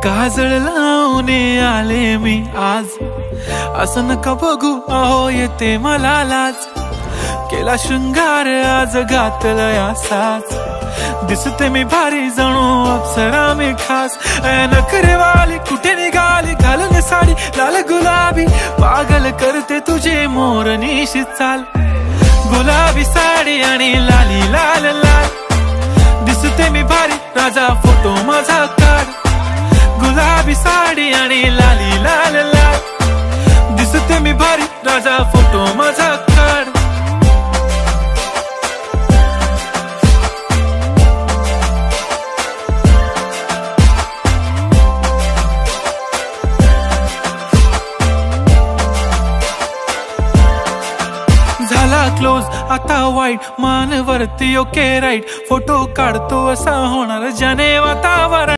काजळ लावून आले मी आज, असं नका बघू अहो येते मला लाज। केला शृंगार आज घातला या साज, दिसते मी भारी जणू अप्सरा मी खास। नखरेवाली कुठे निघाली घालून साडी लाल गुलाबी, पागल करते तुझे मोरनीशी चाल। गुलाबी साडी आणि लाली लाल लाल, दिसते मी भारी राजा फोटो माझा काढ। गुलाबी साडी आणि लाली लाल लाल, दिसते मी भारी राजा फोटो माझा काढ। झाला क्लोज आता वाईट, मान वरती ओके राईट, फोटो काढतो असा होणार जने वातावरण।